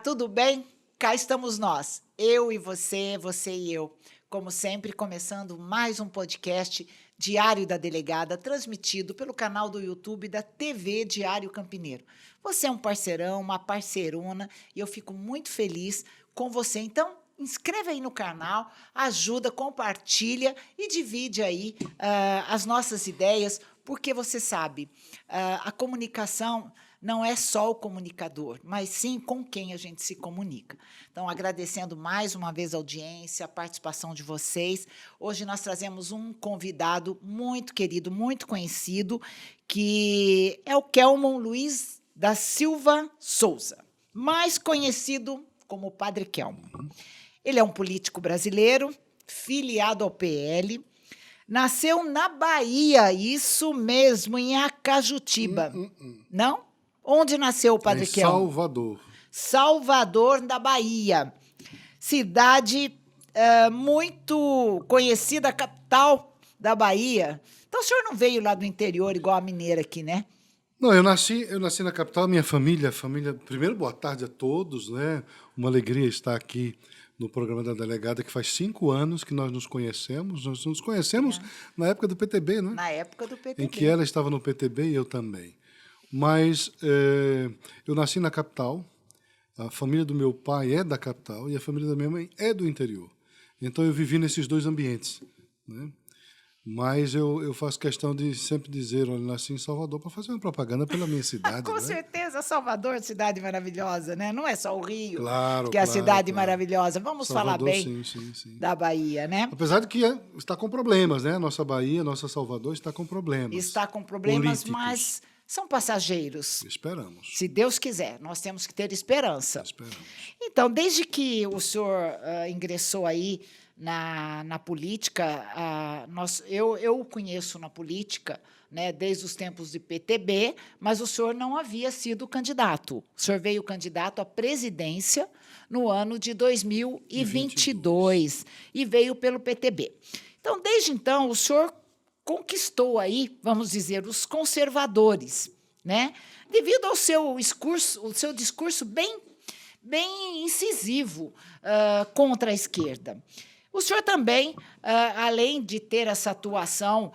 tudo bem? Cá estamos nós, eu e você, você e eu. Como sempre, começando mais um podcast Diário da Delegada, transmitido pelo canal do YouTube da TV Diário Campineiro. Você é um parceirão, uma parceirona, e eu fico muito feliz com você. Então, inscreve aí no canal, ajuda, compartilha e divide aí as nossas ideias, porque você sabe, a comunicação não é só o comunicador, mas sim com quem a gente se comunica. Então, agradecendo mais uma vez a audiência, a participação de vocês. Hoje nós trazemos um convidado muito querido, muito conhecido, que é o Kelmon Luiz da Silva Souza, mais conhecido como Padre Kelmon. Ele é um político brasileiro, filiado ao PL, nasceu na Bahia, isso mesmo, em Acajutiba. Não? Onde nasceu o Padre Kelmon? Salvador. Salvador, da Bahia. Cidade muito conhecida, capital da Bahia. Então, o senhor não veio lá do interior, igual a mineira aqui, né? Não, eu nasci na capital, minha família. Primeiro, boa tarde a todos, né? Uma alegria estar aqui no programa da Delegada, que faz 5 anos que nós nos conhecemos. Nós nos conhecemos na época do PTB, né? Na época do PTB. Em que ela estava no PTB e eu também. Mas eu nasci na capital, a família do meu pai é da capital e a família da minha mãe é do interior. Então eu vivi nesses dois ambientes, né? Mas eu faço questão de sempre dizer, olha, nasci em Salvador para fazer uma propaganda pela minha cidade. Com né? certeza, Salvador, cidade maravilhosa, né? Não é só o Rio, Claro, que é a claro, cidade claro. maravilhosa. Vamos falar Salvador, bem sim. da Bahia, né? Apesar de que está com problemas, né? Nossa Bahia, nossa Salvador está com problemas. Está com problemas, políticos. mas são passageiros. Esperamos. Se Deus quiser, nós temos que ter esperança. Esperamos. Então, desde que o senhor ingressou aí na política, eu o conheço na política, né, desde os tempos de PTB, mas o senhor não havia sido candidato. O senhor veio candidato à presidência no ano de 2022 e veio pelo PTB. Então, desde então, o senhor conquistou aí, vamos dizer, os conservadores, né? Devido ao seu discurso bem incisivo contra a esquerda. O senhor também, além de ter essa atuação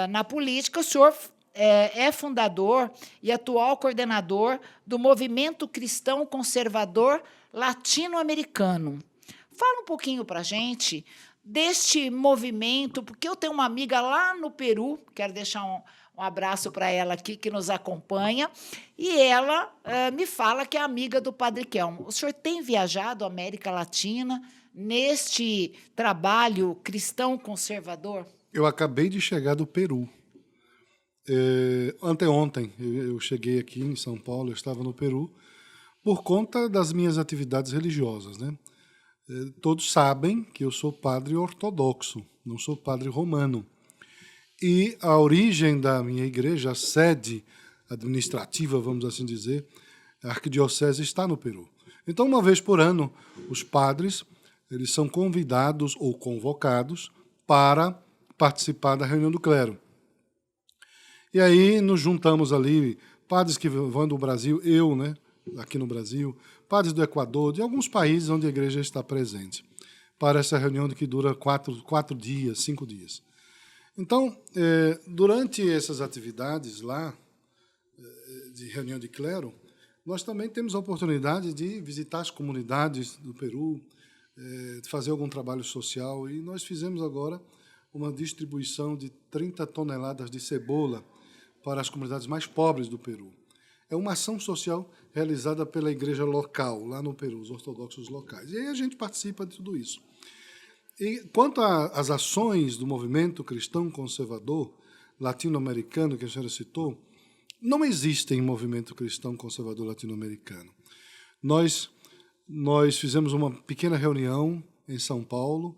na política, o senhor é fundador e atual coordenador do Movimento Cristão Conservador Latino-Americano. Fala um pouquinho para a gente deste movimento, porque eu tenho uma amiga lá no Peru, quero deixar um abraço para ela aqui, que nos acompanha, e ela me fala que é amiga do Padre Kelmon. O senhor tem viajado à América Latina neste trabalho cristão conservador? Eu acabei de chegar do Peru. Anteontem eu cheguei aqui em São Paulo, eu estava no Peru, por conta das minhas atividades religiosas, né? Todos sabem que eu sou padre ortodoxo, não sou padre romano. E a origem da minha igreja, a sede administrativa, vamos assim dizer, a arquidiocese está no Peru. Então, uma vez por ano, os padres eles são convidados ou convocados para participar da reunião do clero. E aí nos juntamos ali, padres que vão do Brasil, eu, né, aqui no Brasil, padres do Equador, de alguns países onde a igreja está presente, para essa reunião que dura 4 dias, 5 dias. Então, durante essas atividades lá, de reunião de clero, nós também temos a oportunidade de visitar as comunidades do Peru, de fazer algum trabalho social, e nós fizemos agora uma distribuição de 30 toneladas de cebola para as comunidades mais pobres do Peru. É uma ação social realizada pela igreja local, lá no Peru, os ortodoxos locais. E aí a gente participa de tudo isso. E quanto às ações do movimento cristão conservador latino-americano que a senhora citou, não existe movimento cristão conservador latino-americano. Nós fizemos uma pequena reunião em São Paulo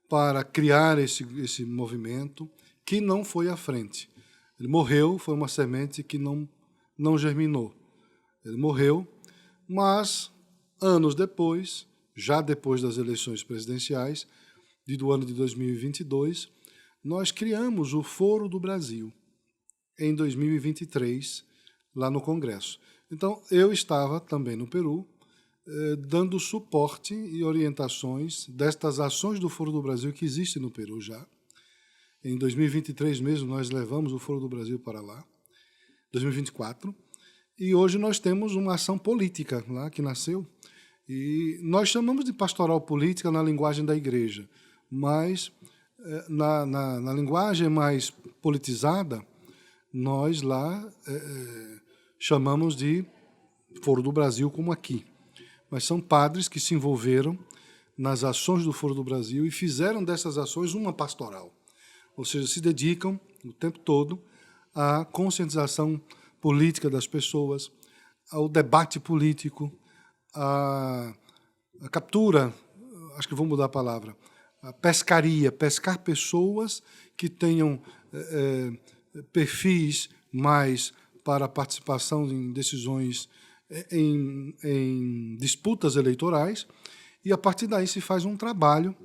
para criar esse movimento que não foi à frente. Ele morreu, foi uma semente que não germinou. Ele morreu, mas anos depois, já depois das eleições presidenciais do ano de 2022, nós criamos o Foro do Brasil em 2023, lá no Congresso. Então, eu estava também no Peru, dando suporte e orientações destas ações do Foro do Brasil que existem no Peru já. Em 2023 mesmo, nós levamos o Foro do Brasil para lá, 2024, e hoje nós temos uma ação política lá que nasceu, e nós chamamos de pastoral política na linguagem da igreja, mas na linguagem mais politizada, nós lá chamamos de Foro do Brasil como aqui. Mas são padres que se envolveram nas ações do Foro do Brasil e fizeram dessas ações uma pastoral. Ou seja, se dedicam o tempo todo à conscientização política das pessoas, ao debate político, à captura, acho que vou mudar a palavra, a pescaria, pescar pessoas que tenham perfis mais para a participação em decisões, em disputas eleitorais, e a partir daí se faz um trabalho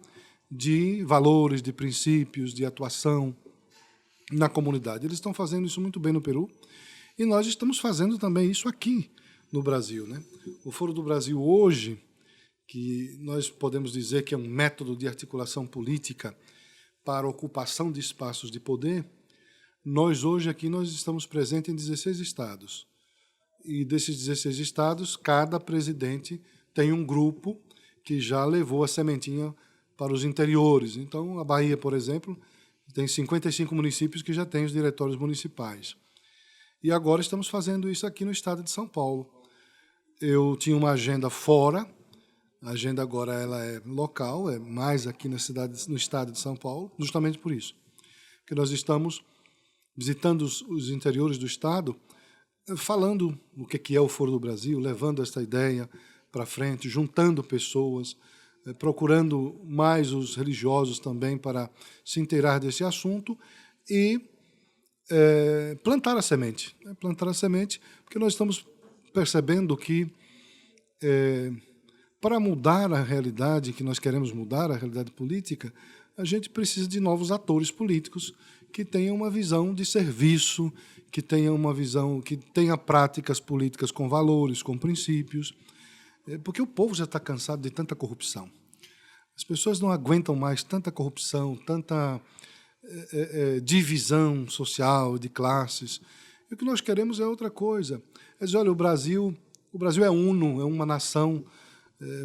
de valores, de princípios, de atuação na comunidade. Eles estão fazendo isso muito bem no Peru e nós estamos fazendo também isso aqui no Brasil, né? O Foro do Brasil hoje, que nós podemos dizer que é um método de articulação política para a ocupação de espaços de poder, nós hoje aqui nós estamos presentes em 16 estados. E desses 16 estados, cada presidente tem um grupo que já levou a sementinha para os interiores. Então, a Bahia, por exemplo, tem 55 municípios que já têm os diretórios municipais. E agora estamos fazendo isso aqui no estado de São Paulo. Eu tinha uma agenda fora, a agenda agora ela é local, é mais aqui na cidade, no estado de São Paulo, justamente por isso. Que nós estamos visitando os interiores do estado, falando o que é o Foro do Brasil, levando esta ideia para frente, juntando pessoas, procurando mais os religiosos também para se inteirar desse assunto e plantar a semente. Plantar a semente, porque nós estamos percebendo que para mudar a realidade, que nós queremos mudar, a realidade política, a gente precisa de novos atores políticos que tenham uma visão de serviço, que tenham uma visão, que tenha práticas políticas com valores, com princípios, porque o povo já está cansado de tanta corrupção. As pessoas não aguentam mais tanta corrupção, tanta divisão social, de classes. E o que nós queremos é outra coisa. É dizer, olha, o Brasil é uno, é uma nação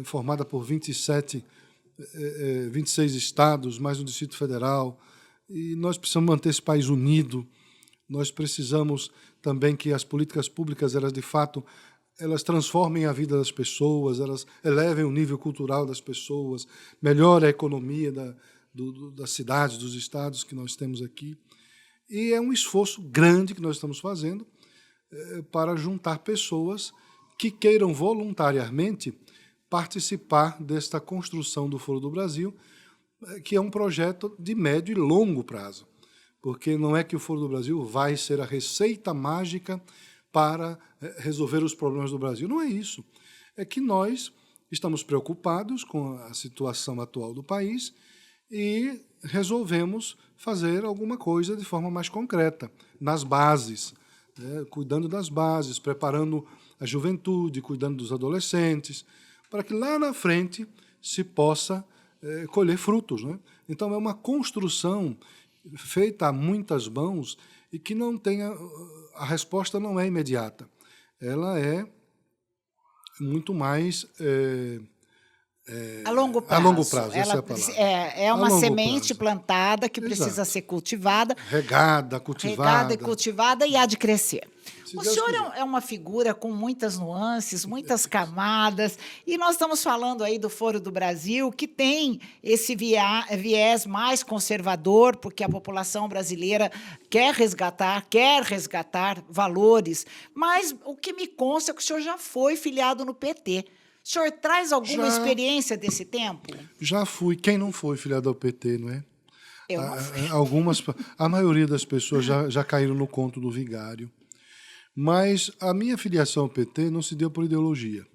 formada por 26 estados, mais um Distrito Federal, e nós precisamos manter esse país unido. Nós precisamos também que as políticas públicas, elas de fato, elas transformem a vida das pessoas, elas elevem o nível cultural das pessoas, melhorem a economia das cidades, dos estados que nós temos aqui. E é um esforço grande que nós estamos fazendo para juntar pessoas que queiram voluntariamente participar desta construção do Foro do Brasil, que é um projeto de médio e longo prazo, porque não é que o Foro do Brasil vai ser a receita mágica para resolver os problemas do Brasil. Não é isso. É que nós estamos preocupados com a situação atual do país e resolvemos fazer alguma coisa de forma mais concreta, nas bases, cuidando das bases, preparando a juventude, cuidando dos adolescentes, para que lá na frente se possa colher frutos, né? Então, é uma construção feita a muitas mãos e que não tenha... A resposta não é imediata. Ela é muito mais... a longo prazo. A longo prazo, essa é a palavra. É uma semente plantada que precisa ser cultivada. Regada, cultivada. Regada e cultivada e há de crescer. O senhor é uma figura com muitas nuances, muitas camadas, e nós estamos falando aí do Foro do Brasil, que tem esse viés mais conservador, porque a população brasileira quer resgatar valores, mas o que me consta é que o senhor já foi filiado no PT. O senhor traz alguma experiência desse tempo? Já fui. Quem não foi filiado ao PT, não é? Eu não fui. A maioria das pessoas já caíram no conto do vigário. Mas a minha filiação ao PT não se deu por ideologia.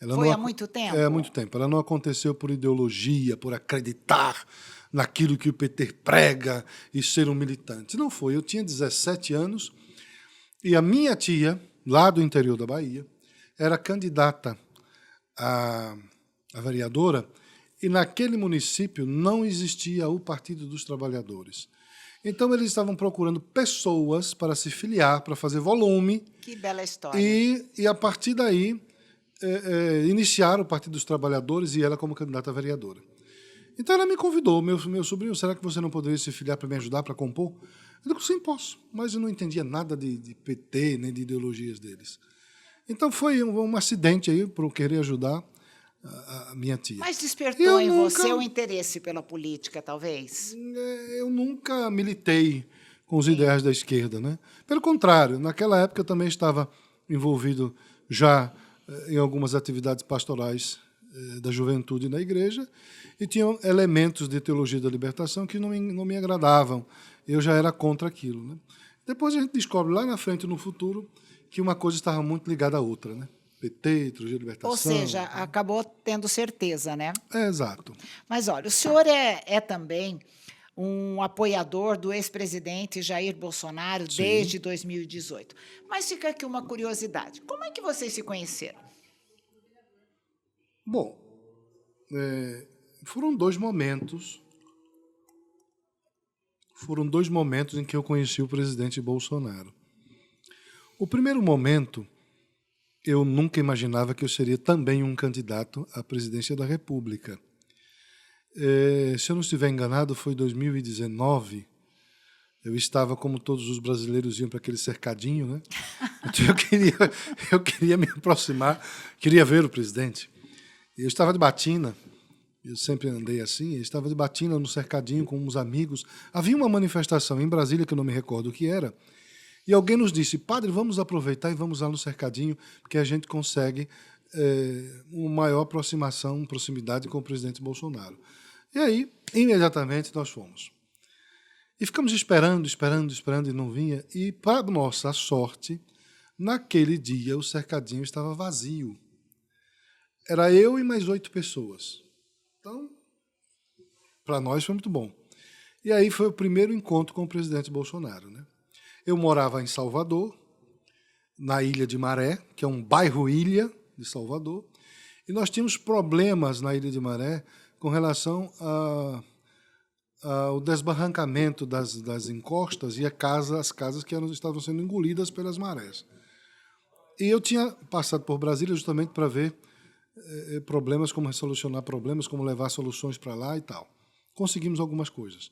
Foi há muito tempo? Há muito tempo. Ela não aconteceu por ideologia, por acreditar naquilo que o PT prega e ser um militante. Não foi. Eu tinha 17 anos e a minha tia, lá do interior da Bahia, era candidata a, a vereadora, e naquele município não existia o Partido dos Trabalhadores. Então, eles estavam procurando pessoas para se filiar, para fazer volume, Que bela história. e a partir daí, iniciar o Partido dos Trabalhadores e ela como candidata a vereadora. Então, ela me convidou, meu sobrinho, será que você não poderia se filiar para me ajudar, para compor? Eu digo, sim, posso, mas eu não entendia nada de PT, nem de ideologias deles. Então, foi um acidente aí para eu querer ajudar a minha tia. Mas despertou Eu em nunca- você o interesse pela política, talvez? Eu nunca militei com os ideais da esquerda, né? Pelo contrário, naquela época eu também estava envolvido já em algumas atividades pastorais da juventude na igreja e tinham elementos de teologia da libertação que não me agradavam. Eu já era contra aquilo, né? Depois a gente descobre lá na frente, no futuro, que uma coisa estava muito ligada à outra, né? PT, teologia da libertação. Ou seja, acabou tendo certeza, né? Exato. Mas olha, o senhor é também um apoiador do ex-presidente Jair Bolsonaro desde 2018. Mas fica aqui uma curiosidade: como é que vocês se conheceram? Bom, foram dois momentos. Foram dois momentos em que eu conheci o presidente Bolsonaro. O primeiro momento, eu nunca imaginava que eu seria também um candidato à presidência da República. Se eu não estiver enganado, foi em 2019. Eu estava, como todos os brasileiros iam para aquele cercadinho, né? Então eu queria me aproximar, queria ver o presidente. Eu estava de batina, eu sempre andei assim, eu estava de batina no cercadinho com uns amigos. Havia uma manifestação em Brasília, que eu não me recordo o que era, e alguém nos disse, padre, vamos aproveitar e vamos lá no cercadinho, porque a gente consegue uma maior aproximação, proximidade com o presidente Bolsonaro. E aí, imediatamente, nós fomos. E ficamos esperando e não vinha. E, para nossa sorte, naquele dia o cercadinho estava vazio. Era eu e mais 8 pessoas. Então, para nós foi muito bom. E aí foi o primeiro encontro com o presidente Bolsonaro, né? Eu morava em Salvador, na Ilha de Maré, que é um bairro-ilha de Salvador, e nós tínhamos problemas na Ilha de Maré com relação ao desbarrancamento das encostas e as casas que estavam sendo engolidas pelas marés. E eu tinha passado por Brasília justamente para ver problemas, como solucionar problemas, como levar soluções para lá e tal. Conseguimos algumas coisas.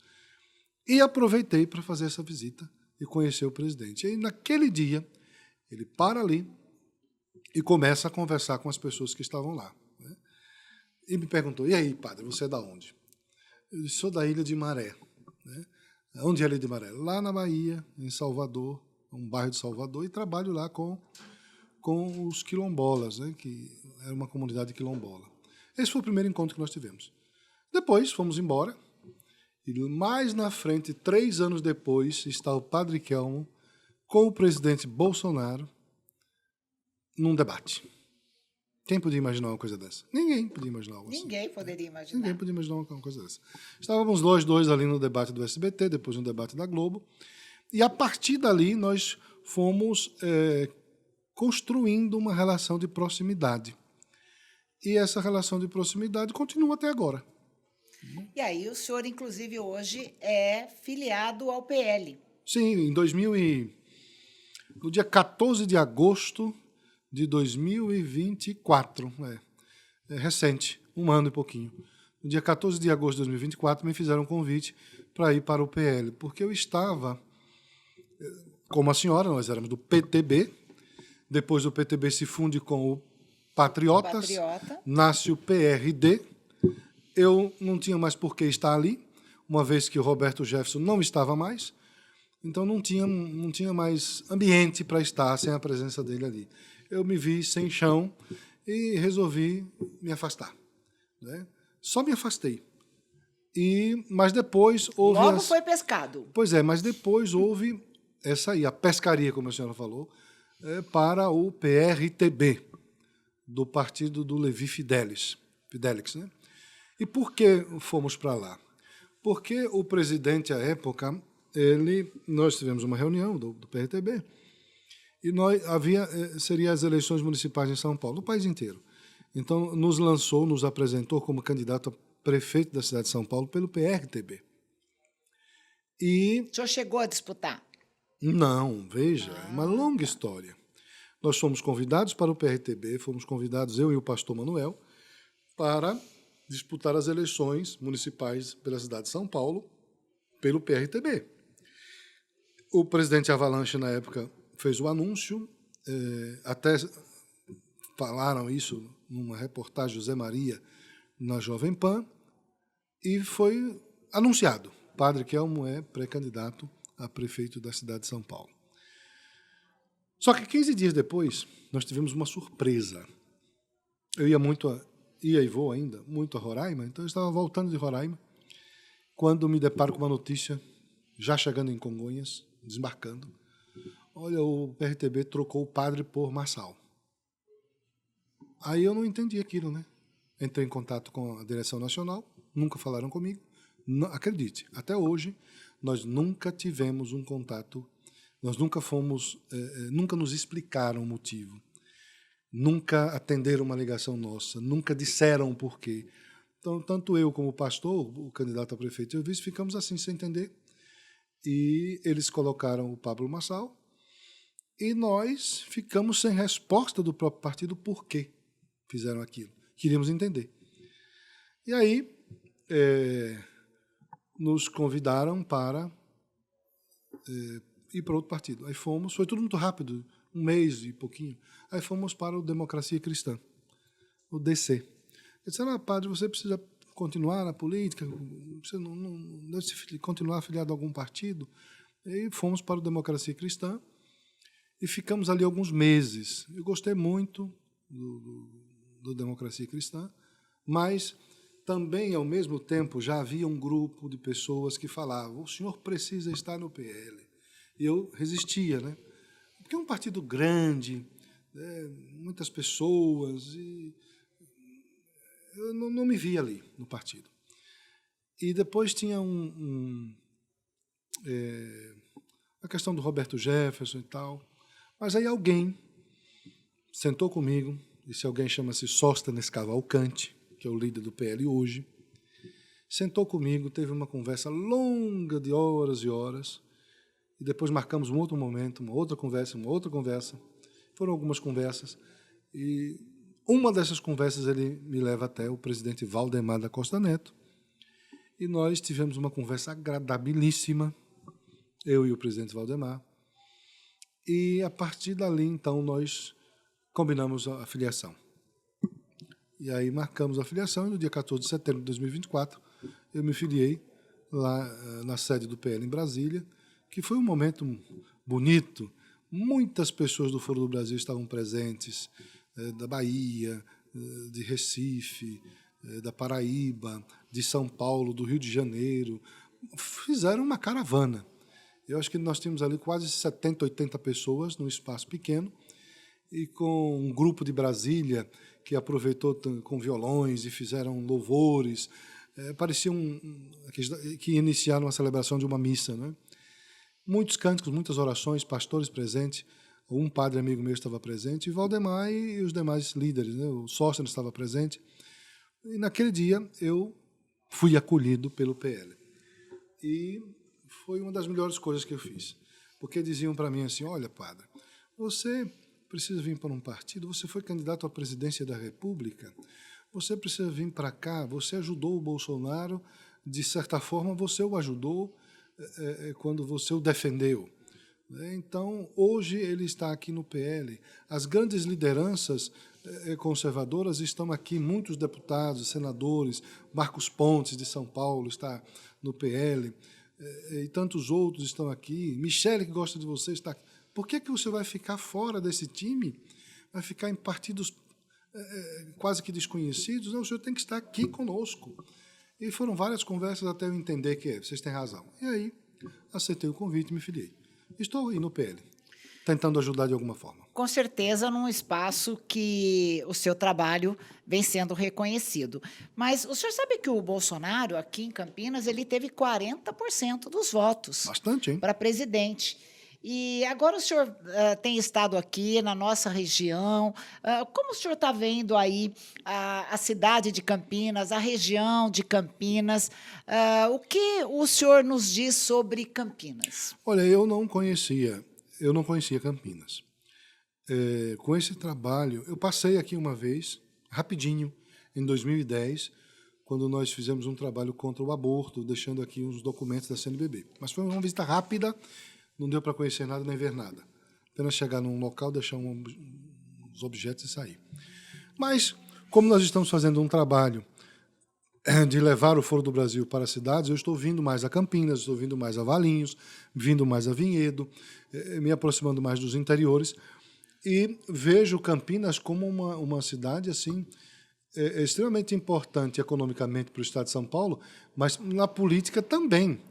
E aproveitei para fazer essa visita e conhecer o presidente. E aí, naquele dia, ele para ali e começa a conversar com as pessoas que estavam lá, né? E me perguntou, e aí, padre, você é da onde? Eu disse, sou da Ilha de Maré. Né? Onde é a Ilha de Maré? Lá na Bahia, em Salvador, um bairro de Salvador, e trabalho lá com os quilombolas, né? Que era uma comunidade quilombola. Esse foi o primeiro encontro que nós tivemos. Depois, fomos embora, e mais na frente, 3 anos depois, está o padre Kelmo com o presidente Bolsonaro num debate. Quem podia imaginar uma coisa dessa? Ninguém podia imaginar algo assim. Ninguém poderia imaginar. Ninguém podia imaginar uma coisa dessa. Estávamos nós dois ali no debate do SBT, depois no debate da Globo, e a partir dali nós fomos construindo uma relação de proximidade. E essa relação de proximidade continua até agora. E aí o senhor, inclusive, hoje é filiado ao PL. Sim, no dia 14 de agosto de 2024, é recente, 1 ano e pouquinho. No dia 14 de agosto de 2024, me fizeram um convite para ir para o PL, porque eu estava, como a senhora, nós éramos do PTB, depois o PTB se funde com o Patriotas, nasce o PRD, eu não tinha mais por que estar ali, uma vez que o Roberto Jefferson não estava mais, então não tinha mais ambiente para estar sem a presença dele ali. Eu me vi sem chão e resolvi me afastar, né? Só me afastei. Mas depois houve... Logo foi pescado. Pois é, mas depois houve essa aí, a pescaria, como a senhora falou, para o PRTB, do partido do Levi Fidelix, né? E por que fomos para lá? Porque o presidente, à época, nós tivemos uma reunião do PRTB, e seria as eleições municipais em São Paulo, no país inteiro. Então, nos apresentou como candidato a prefeito da cidade de São Paulo pelo PRTB. E O senhor chegou a disputar? não, veja, é uma longa história. Nós fomos convidados para o PRTB, fomos convidados, eu e o pastor Manuel, para disputar as eleições municipais pela cidade de São Paulo, pelo PRTB. O presidente Avalanche, na época, fez o anúncio, até falaram isso numa reportagem do Zé Maria na Jovem Pan, e foi anunciado. Padre Kelmo é pré-candidato a prefeito da cidade de São Paulo. Só que 15 dias depois, nós tivemos uma surpresa. Eu ia e vou ainda, muito a Roraima, então eu estava voltando de Roraima, quando me deparo com uma notícia, já chegando em Congonhas, desembarcando. Olha, o PRTB trocou o padre por Marçal. Aí eu não entendi aquilo, né? Entrei em contato com a direção nacional, nunca falaram comigo. Não, acredite, até hoje, nós nunca tivemos um contato, nós nunca nunca nos explicaram o motivo, nunca atenderam uma ligação nossa, nunca disseram o porquê. Então, tanto eu como o pastor, o candidato a prefeito e o vice, ficamos assim, sem entender. E eles colocaram o Pablo Marçal e nós ficamos sem resposta do próprio partido por que fizeram aquilo. Queríamos entender. E aí nos convidaram para ir para outro partido. Aí fomos, foi tudo muito rápido, um mês e pouquinho. Aí fomos para o Democracia Cristã, o DC. Eles disseram, padre, você precisa continuar na política, você não deve continuar afiliado a algum partido. E fomos para o Democracia Cristã e ficamos ali alguns meses. Eu gostei muito do Democracia Cristã, mas também, ao mesmo tempo, já havia um grupo de pessoas que falavam, o senhor precisa estar no PL. E eu resistia, né? Porque é um partido grande, né? Muitas pessoas, e eu não me via ali no partido. E depois tinha a questão do Roberto Jefferson e tal. Mas aí alguém sentou comigo, esse alguém chama-se Sóstenes Cavalcante, que é o líder do PL hoje, sentou comigo, teve uma conversa longa de horas e horas, e depois marcamos um outro momento, uma outra conversa. Foram algumas conversas, e uma dessas conversas ele me leva até o presidente Valdemar da Costa Neto, e nós tivemos uma conversa agradabilíssima, eu e o presidente Valdemar, e a partir dali, então, nós combinamos a filiação. E aí marcamos a filiação, e no dia 14 de setembro de 2024, eu me filiei lá na sede do PL em Brasília, que foi um momento bonito. Muitas pessoas do Foro do Brasil estavam presentes, da Bahia, de Recife, da Paraíba, de São Paulo, do Rio de Janeiro. Fizeram uma caravana. Eu acho que nós tínhamos ali quase 70, 80 pessoas num espaço pequeno, e com um grupo de Brasília que aproveitou com violões e fizeram louvores. Parecia que iniciaram a celebração de uma missa, né? Muitos cânticos, muitas orações, pastores presentes. Um padre amigo meu estava presente, e Valdemar e os demais líderes, né? O Sóstenes estava presente. E naquele dia eu fui acolhido pelo PL. E foi uma das melhores coisas que eu fiz. Porque diziam para mim assim, olha, padre, você precisa vir para um partido, você foi candidato à presidência da República, você precisa vir para cá, você ajudou o Bolsonaro, de certa forma você o ajudou quando você o defendeu. Então, hoje ele está aqui no PL. As grandes lideranças conservadoras estão aqui, muitos deputados, senadores, Marcos Pontes, de São Paulo, está no PL, e tantos outros estão aqui. Michele, que gosta de você, está aqui. Por que você vai ficar fora desse time? Vai ficar em partidos quase que desconhecidos? Não, o senhor tem que estar aqui conosco. E foram várias conversas até eu entender que vocês têm razão. E aí, aceitei o convite e me filiei. Estou aí no PL, tentando ajudar de alguma forma. Com certeza, num espaço que o seu trabalho vem sendo reconhecido. Mas o senhor sabe que o Bolsonaro, aqui em Campinas, ele teve 40% dos votos. Bastante, hein? Para presidente. E agora o senhor tem estado aqui na nossa região. Como o senhor está vendo aí a cidade de Campinas, a região de Campinas? O que o senhor nos diz sobre Campinas? Olha, eu não conhecia Campinas. Com esse trabalho, eu passei aqui uma vez, rapidinho, em 2010, quando nós fizemos um trabalho contra o aborto, deixando aqui uns documentos da CNBB. Mas foi uma visita rápida, não deu para conhecer nada nem ver nada. Apenas chegar num local, deixar uns objetos e sair. Mas, como nós estamos fazendo um trabalho de levar o Foro do Brasil para as cidades, eu estou vindo mais a Campinas, estou vindo mais a Valinhos, vindo mais a Vinhedo, me aproximando mais dos interiores, e vejo Campinas como uma cidade assim extremamente importante economicamente para o Estado de São Paulo, mas na política também.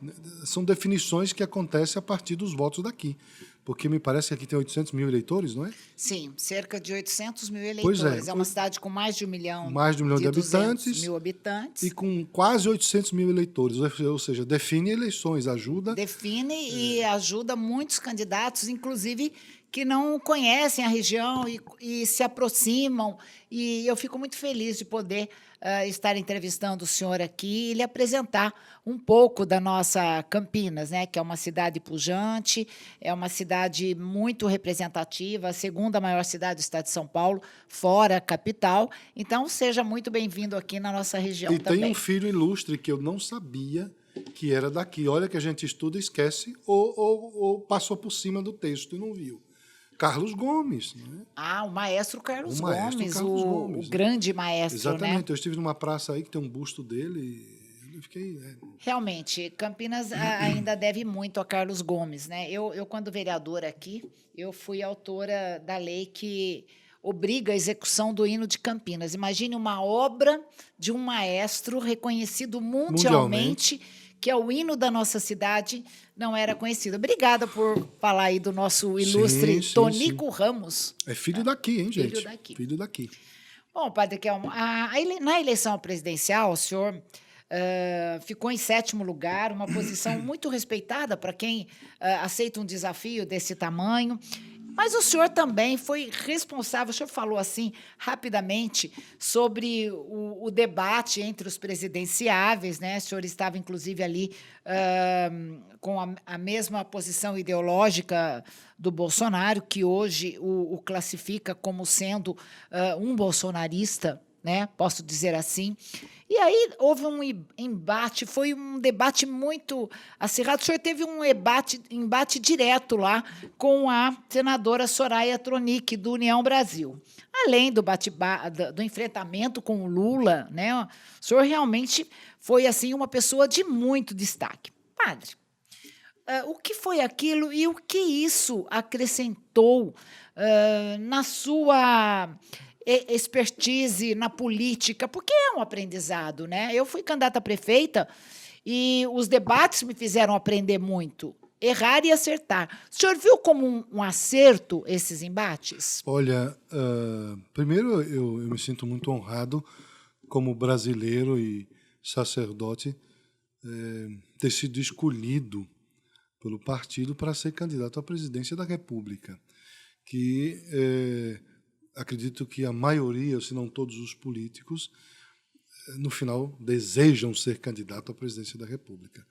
São definições que acontecem a partir dos votos daqui, porque me parece que aqui tem 800 mil eleitores, não é? Sim, cerca de 800 mil Pois eleitores. é. É uma cidade com mais de 1 milhão, Mais de 1 milhão de 200 habitantes mil habitantes. e com quase 800 mil eleitores, ou seja, define eleições, ajuda. Define e ajuda muitos candidatos, inclusive que não conhecem a região e se aproximam. E eu fico muito feliz de poder estar entrevistando o senhor aqui e lhe apresentar um pouco da nossa Campinas, né, que é uma cidade pujante, é uma cidade muito representativa, a segunda maior cidade do estado de São Paulo, fora a capital. Então, seja muito bem-vindo aqui na nossa região E também. tem um filho ilustre que eu não sabia que era daqui. Olha que a gente estuda e esquece ou passou por cima do texto e não viu. Carlos Gomes. Né? O maestro Carlos O maestro Gomes, Carlos Gomes, o grande maestro, Exatamente. né? Eu estive numa praça aí que tem um busto dele e eu fiquei... Realmente, Campinas ainda deve muito a Carlos Gomes, né? Eu, quando vereadora aqui, eu fui autora da lei que obriga a execução do hino de Campinas. Imagine uma obra de um maestro reconhecido mundialmente, que é o hino da nossa cidade, não era conhecido. Obrigada por falar aí do nosso ilustre Tonico Ramos. É filho daqui, hein, gente? Filho daqui. Filho daqui. Bom, Padre Kelmo, na eleição presidencial, o senhor ficou em 7º lugar, uma posição muito respeitada para quem aceita um desafio desse tamanho. Mas o senhor também foi responsável, o senhor falou assim rapidamente sobre o debate entre os presidenciáveis, né? O senhor estava, inclusive, ali com a mesma posição ideológica do Bolsonaro, que hoje o classifica como sendo um bolsonarista, né? Posso dizer assim. E aí houve um embate, foi um debate muito acirrado. O senhor teve um embate direto lá com a senadora Soraya Tronic, do União Brasil. Além do enfrentamento com o Lula, né? O senhor realmente foi assim uma pessoa de muito destaque. Padre, o que foi aquilo e o que isso acrescentou na sua expertise na política, porque é um aprendizado, né? Eu fui candidata a prefeita e os debates me fizeram aprender muito, errar e acertar. O senhor viu como um acerto esses embates? Olha, primeiro eu me sinto muito honrado como brasileiro e sacerdote ter sido escolhido pelo partido para ser candidato à presidência da República, que acredito que a maioria, se não todos os políticos, no final desejam ser candidato à presidência da República.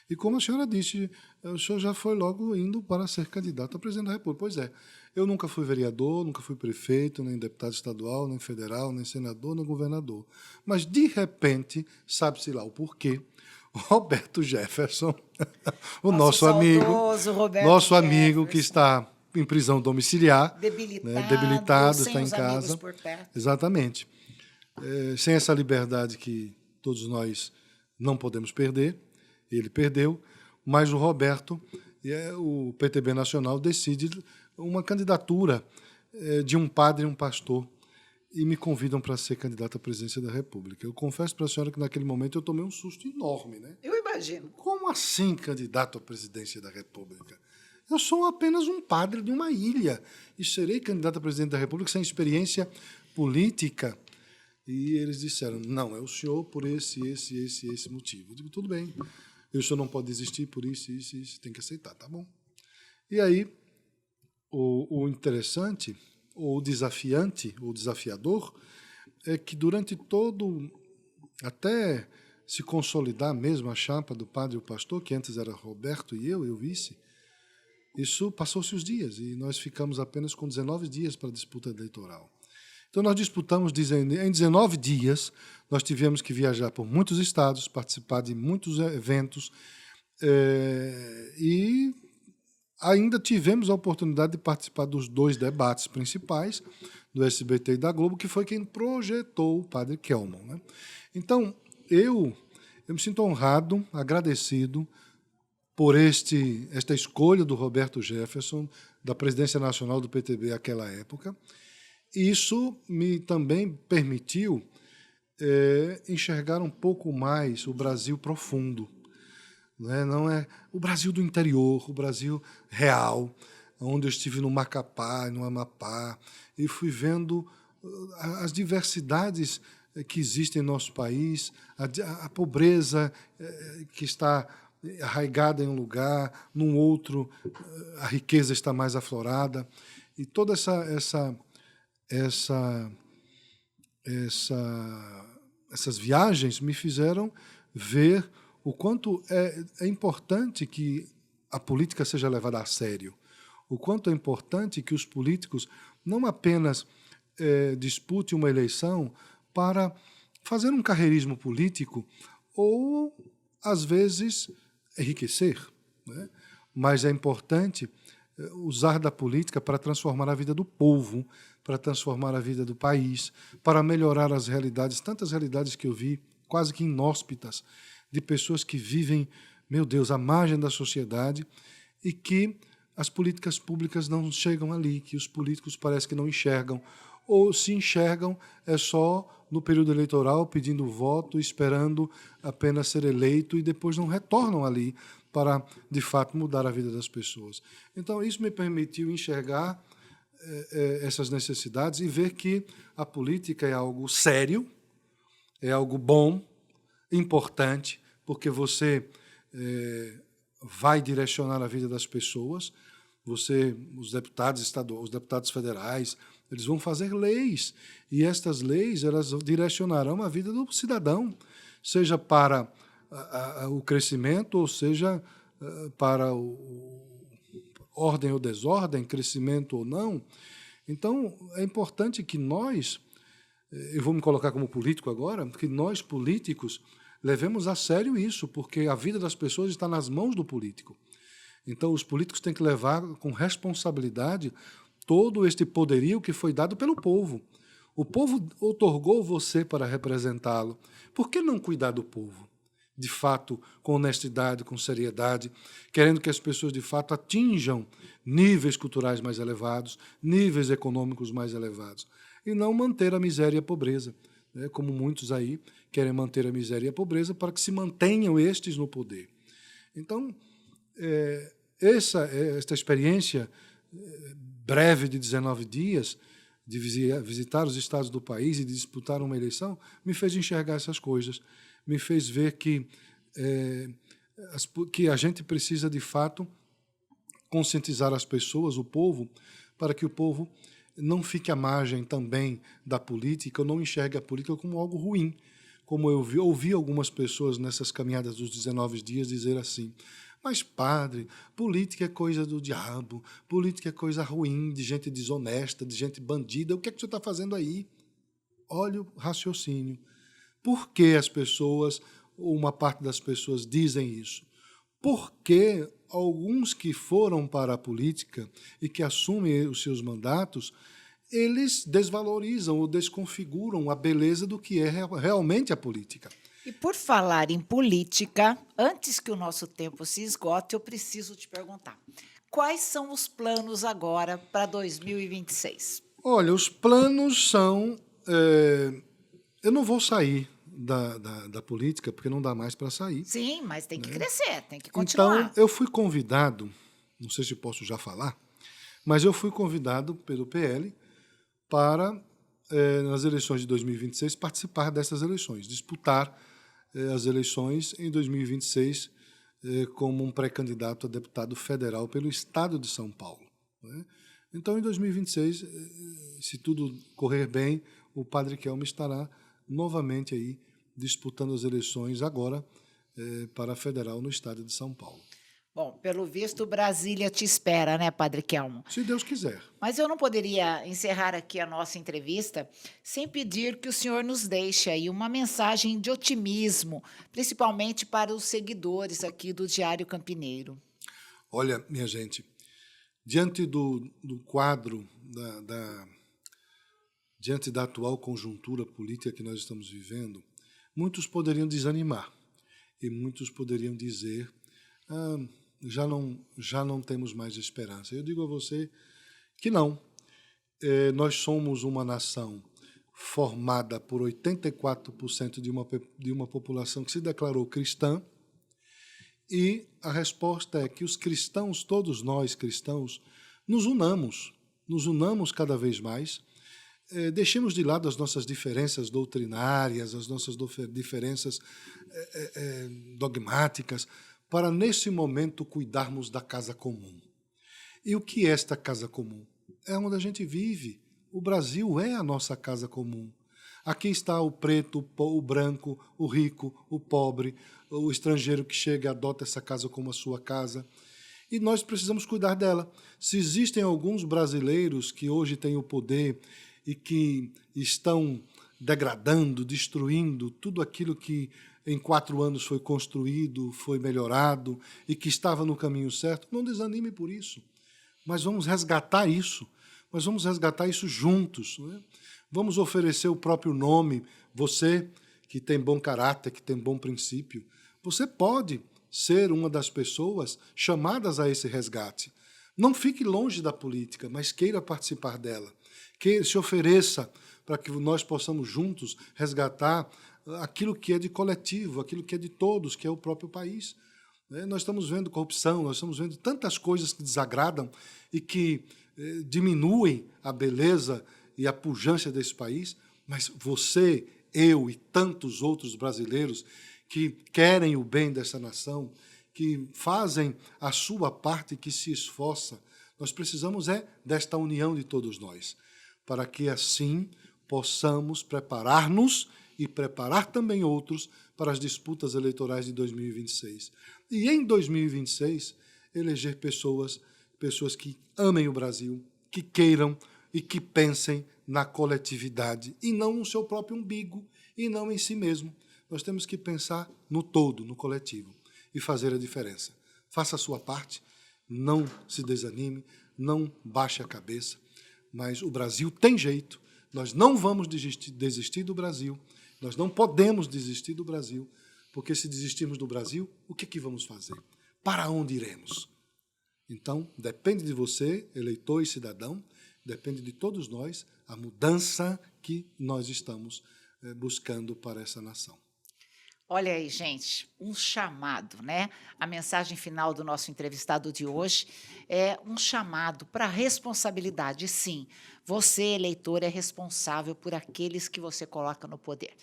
E como a senhora disse, o senhor já foi logo indo para ser candidato a presidente da República. Pois é, eu nunca fui vereador, nunca fui prefeito, nem deputado estadual, nem federal, nem senador, nem governador. Mas, de repente, sabe-se lá o porquê, o Roberto Jefferson, o nosso amigo que está em prisão domiciliar, debilitado, está em casa. Exatamente. Sem essa liberdade que todos nós não podemos perder, ele perdeu, mas o Roberto, o PTB Nacional, decide uma candidatura de um padre e um pastor e me convidam para ser candidato à presidência da República. Eu confesso para a senhora que naquele momento eu tomei um susto enorme, né? Eu imagino. Como assim candidato à presidência da República? Eu sou apenas um padre de uma ilha e serei candidato a presidente da República sem experiência política. E eles disseram, não, é o senhor por esse motivo. Eu digo, tudo bem, o senhor não pode desistir por isso, tem que aceitar, tá bom. E aí, o interessante, ou desafiante, ou desafiador, é que durante todo, até se consolidar mesmo a chapa do padre e o pastor, que antes era Roberto e eu vice, isso passou-se os dias e nós ficamos apenas com 19 dias para a disputa eleitoral. Então nós disputamos em 19 dias, nós tivemos que viajar por muitos estados, participar de muitos eventos e ainda tivemos a oportunidade de participar dos 2 debates principais do SBT e da Globo, que foi quem projetou o padre Kelman, né? Então, eu me sinto honrado, agradecido por esta escolha do Roberto Jefferson, da presidência nacional do PTB naquela época. Isso me também permitiu enxergar um pouco mais o Brasil profundo. Não é o Brasil do interior, o Brasil real, onde eu estive no Macapá, no Amapá, e fui vendo as diversidades que existem em nosso país, a pobreza que está arraigada em um lugar, num outro a riqueza está mais aflorada. E toda essas viagens me fizeram ver o quanto é importante que a política seja levada a sério, o quanto é importante que os políticos não apenas disputem uma eleição para fazer um carreirismo político ou, às vezes, enriquecer, né? Mas é importante usar da política para transformar a vida do povo, para transformar a vida do país, para melhorar as realidades, tantas realidades que eu vi, quase que inóspitas, de pessoas que vivem, meu Deus, à margem da sociedade e que as políticas públicas não chegam ali, que os políticos parece que não enxergam, ou se enxergam é só no período eleitoral pedindo voto, esperando apenas ser eleito e depois não retornam ali para, de fato, mudar a vida das pessoas. Então, isso me permitiu enxergar essas necessidades e ver que a política é algo sério, é algo bom, importante, porque você vai direcionar a vida das pessoas. Os deputados estaduais, os deputados federais, eles vão fazer leis e estas leis elas direcionarão a vida do cidadão, seja para o crescimento ou seja para ordem ou desordem, crescimento ou não. Então é importante que nós, eu vou me colocar como político agora, que nós políticos levemos a sério isso, porque a vida das pessoas está nas mãos do político. Então, os políticos têm que levar com responsabilidade todo este poderio que foi dado pelo povo. O povo outorgou você para representá-lo. Por que não cuidar do povo? De fato, com honestidade, com seriedade, querendo que as pessoas, de fato, atinjam níveis culturais mais elevados, níveis econômicos mais elevados, e não manter a miséria e a pobreza, né? Como muitos aí querem manter a miséria e a pobreza para que se mantenham estes no poder. Então, esta experiência breve de 19 dias de visitar os estados do país e de disputar uma eleição me fez enxergar essas coisas, me fez ver que a gente precisa, de fato, conscientizar as pessoas, o povo, para que o povo não fique à margem também da política, ou não enxergue a política como algo ruim. Como eu ouvi algumas pessoas nessas caminhadas dos 19 dias dizer assim: mas, padre, política é coisa do diabo, política é coisa ruim, de gente desonesta, de gente bandida, o que é que você está fazendo aí? Olha o raciocínio. Por que as pessoas, ou uma parte das pessoas, dizem isso? Porque alguns que foram para a política e que assumem os seus mandatos, eles desvalorizam ou desconfiguram a beleza do que é realmente a política. E por falar em política, antes que o nosso tempo se esgote, eu preciso te perguntar: quais são os planos agora para 2026? Olha, os planos são... eu não vou sair da política, porque não dá mais para sair. Sim, mas tem que crescer, tem que continuar. Então, eu fui convidado, não sei se posso já falar, mas eu fui convidado pelo PL para, nas eleições de 2026, participar dessas eleições, disputar as eleições em 2026 como um pré-candidato a deputado federal pelo estado de São Paulo, né? Então, em 2026, se tudo correr bem, o Padre Kelmo estará novamente aí disputando as eleições agora para a federal no estado de São Paulo. Bom, pelo visto, Brasília te espera, né, Padre Kelmo? Se Deus quiser. Mas eu não poderia encerrar aqui a nossa entrevista sem pedir que o senhor nos deixe aí uma mensagem de otimismo, principalmente para os seguidores aqui do Diário Campineiro. Olha, minha gente, diante do quadro, diante da atual conjuntura política que nós estamos vivendo, muitos poderiam desanimar e muitos poderiam dizer já não temos mais esperança. Eu digo a você que não. Nós somos uma nação formada por 84% de uma população que se declarou cristã, e a resposta é que os cristãos, todos nós cristãos, nos unamos cada vez mais, deixemos de lado as nossas diferenças doutrinárias, as nossas diferenças dogmáticas, para, nesse momento, cuidarmos da casa comum. E o que é esta casa comum? É onde a gente vive. O Brasil é a nossa casa comum. Aqui está o preto, o branco, o rico, o pobre, o estrangeiro que chega e adota essa casa como a sua casa. E nós precisamos cuidar dela. Se existem alguns brasileiros que hoje têm o poder e que estão degradando, destruindo tudo aquilo que em 4 anos foi construído, foi melhorado e que estava no caminho certo, não desanime por isso. Mas vamos resgatar isso. Mas vamos resgatar isso juntos, não é? Vamos oferecer o próprio nome. Você que tem bom caráter, que tem bom princípio, você pode ser uma das pessoas chamadas a esse resgate. Não fique longe da política, mas queira participar dela. Que se ofereça para que nós possamos juntos resgatar aquilo que é de coletivo, aquilo que é de todos, que é o próprio país. Nós estamos vendo corrupção, nós estamos vendo tantas coisas que desagradam e que diminuem a beleza e a pujança desse país, mas você, eu e tantos outros brasileiros que querem o bem dessa nação, que fazem a sua parte, que se esforça, nós precisamos desta união de todos nós, para que assim possamos preparar-nos e preparar também outros para as disputas eleitorais de 2026. E em 2026, eleger pessoas que amem o Brasil, que queiram e que pensem na coletividade e não no seu próprio umbigo e não em si mesmo. Nós temos que pensar no todo, no coletivo e fazer a diferença. Faça a sua parte, não se desanime, não baixe a cabeça, mas o Brasil tem jeito, nós não vamos desistir do Brasil, nós não podemos desistir do Brasil, porque se desistirmos do Brasil, o que vamos fazer? Para onde iremos? Então, depende de você, eleitor e cidadão, depende de todos nós, a mudança que nós estamos buscando para essa nação. Olha aí, gente, um chamado, né? A mensagem final do nosso entrevistado de hoje é um chamado para a responsabilidade. Sim, você, eleitor, é responsável por aqueles que você coloca no poder.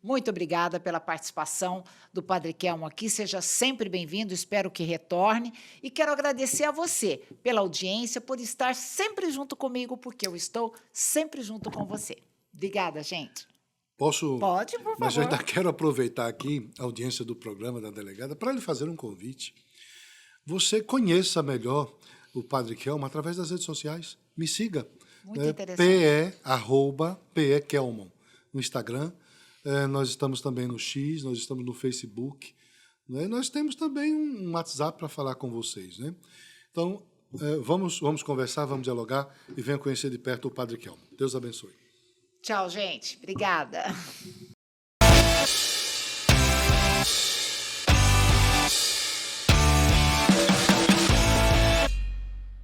Muito obrigada pela participação do Padre Kelmo aqui. Seja sempre bem-vindo, espero que retorne. E quero agradecer a você pela audiência, por estar sempre junto comigo, porque eu estou sempre junto com você. Obrigada, gente. Posso? Pode, por favor. Mas eu ainda quero aproveitar aqui a audiência do programa da delegada para lhe fazer um convite. Você conheça melhor o Padre Kelmo através das redes sociais. Me siga. Muito interessante. PE Kelmon no Instagram. Nós estamos também no X, nós estamos no Facebook. Né? Nós temos também um WhatsApp para falar com vocês. Né? Então, vamos conversar, vamos dialogar e venha conhecer de perto o Padre Kelmo. Deus abençoe. Tchau, gente. Obrigada.